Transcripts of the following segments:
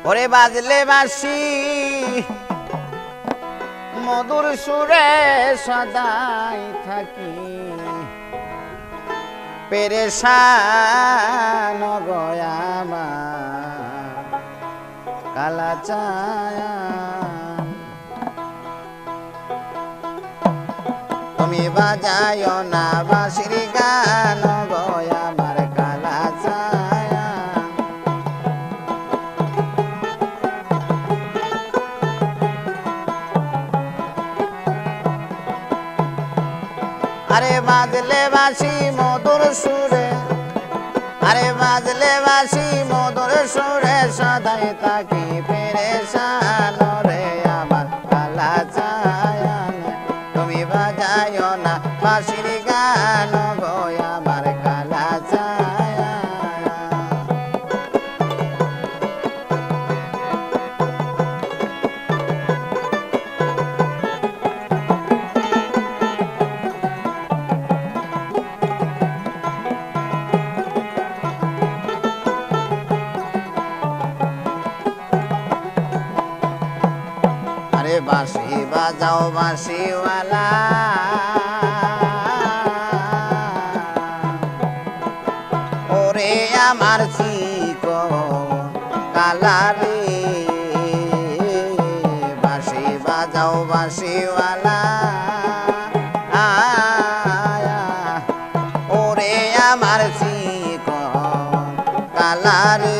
ওরে বাজলে বাঁশি মধুর সুরে সদাই থাকি পেরেশান গয়ামা কালা চায়া তুমি বাজায় না বাঁশির গান গয়ামার কালা চায়া আরে বাজলে বাঁশি মধুর সুরে আরে বাজলে বাঁশি মধুর সুরে সদাই থাকি পেরেশান রে আমার কালা চায়ান তুমি বাজায় না বাঁশির গান গো আমার কালা চায়া আরে বাঁশি বাজাও বাঁশিওয়ালা ওরে আমার চিকো কালা রে বাঁশি বাজাও বাঁশিওয়ালা ওরে আমার চিকো কালা রে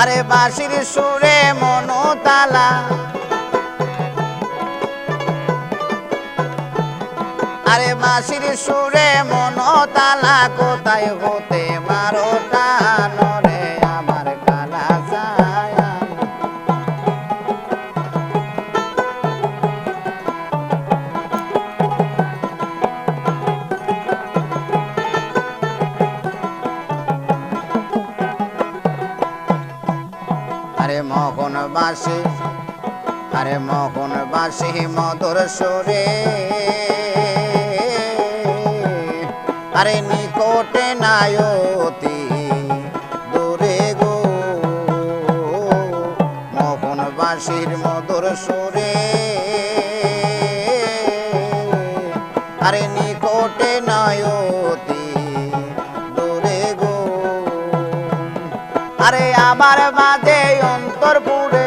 আরে বাঁশির সুরে মনোতালা আরে বাঁশির সুরে মনোতালা কোথায় হতে মারো টান রে আমার কালা চায়ান আরে মোহন বাঁশি আরে মোহন বাঁশি মধুর সুরে আরে নিকটে নায়তি দূরে গো মোহন বাঁশির মধুর সুরে আরে নিকটে নায়তি দূরে গো আরে আমার মাঝে অন্তর পুরে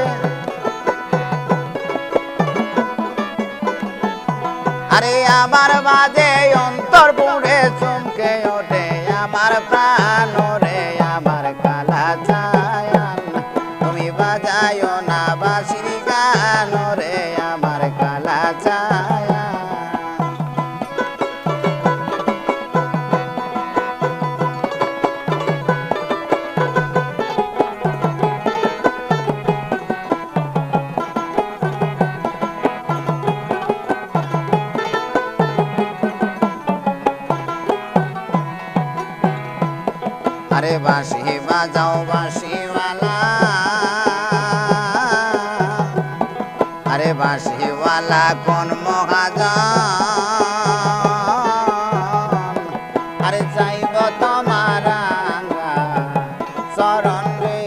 আরে আমার মাঝে অন্তর পুরে চমকে ওঠে আমার প্রাণ রে আমার কালা চায়ান তুমি বাজায় না বাঁশির গান রে আমার কালা চায়ান আরে বাঁশি বাজাও বাঁশিওয়ালা আরে বাঁশিওয়ালা কোন মহাজন আরে চাইব তোমার চরণ রে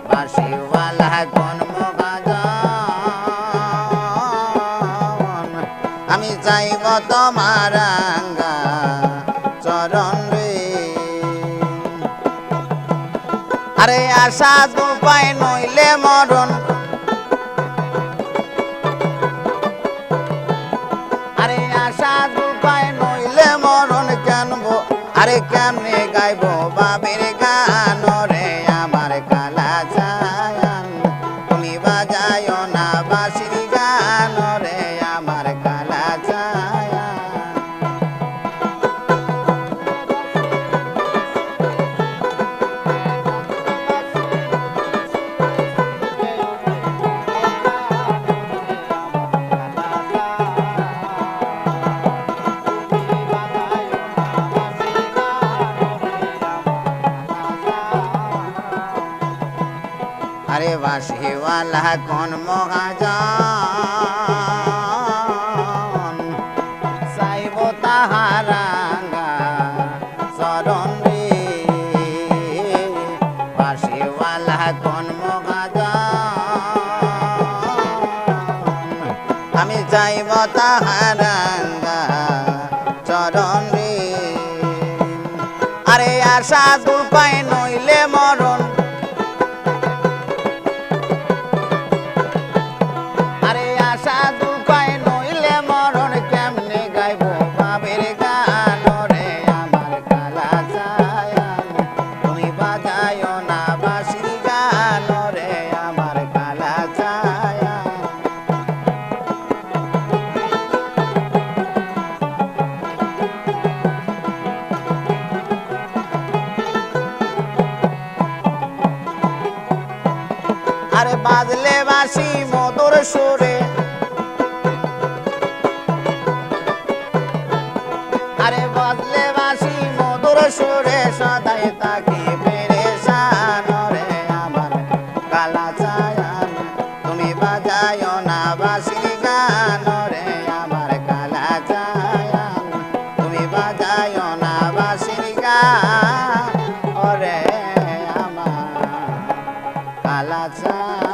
বাঁশিওয়ালা কোন মহাজন আমি চাইব তোমার চরণ রে আরে আশা উপায় নইলে মরণ আরে আশা উপায় নইলে মরণ কেনবো আরে কেমনে গাইব বাবের গান রে আমার কালা চায়ান তুমি বাজায় না বাঁশির গান রে আমার কালা চায়ান আরে বাঁশিওয়ালা কোন মহাজন চাইব তাহারা চরণ রে বাঁশিওয়ালা কোন মহাজন আমি যাইব তাহার চরণ রে আরে আশা দুপায় নইলে মরণ আরে আশা দুপায় নইলে মরণ কেমনে গাইব বাবের গান রে আমার কালা চায়ান তুমি বাজায়ো না বাঁশির গান রে আমার কালা চায়ান আরে বাজলে বাঁশি মধুর সুরে আরে বাজলে বাঁশি মধুর সুরে সদাই তাকে পেরেশান রে আমার কালা চায়ান তুমি বাজায়ো না বাঁশির গান রে আমার কালা চায়ান তুমি বাজায়ো না বাঁশির গান রে আমার কালা চায়ান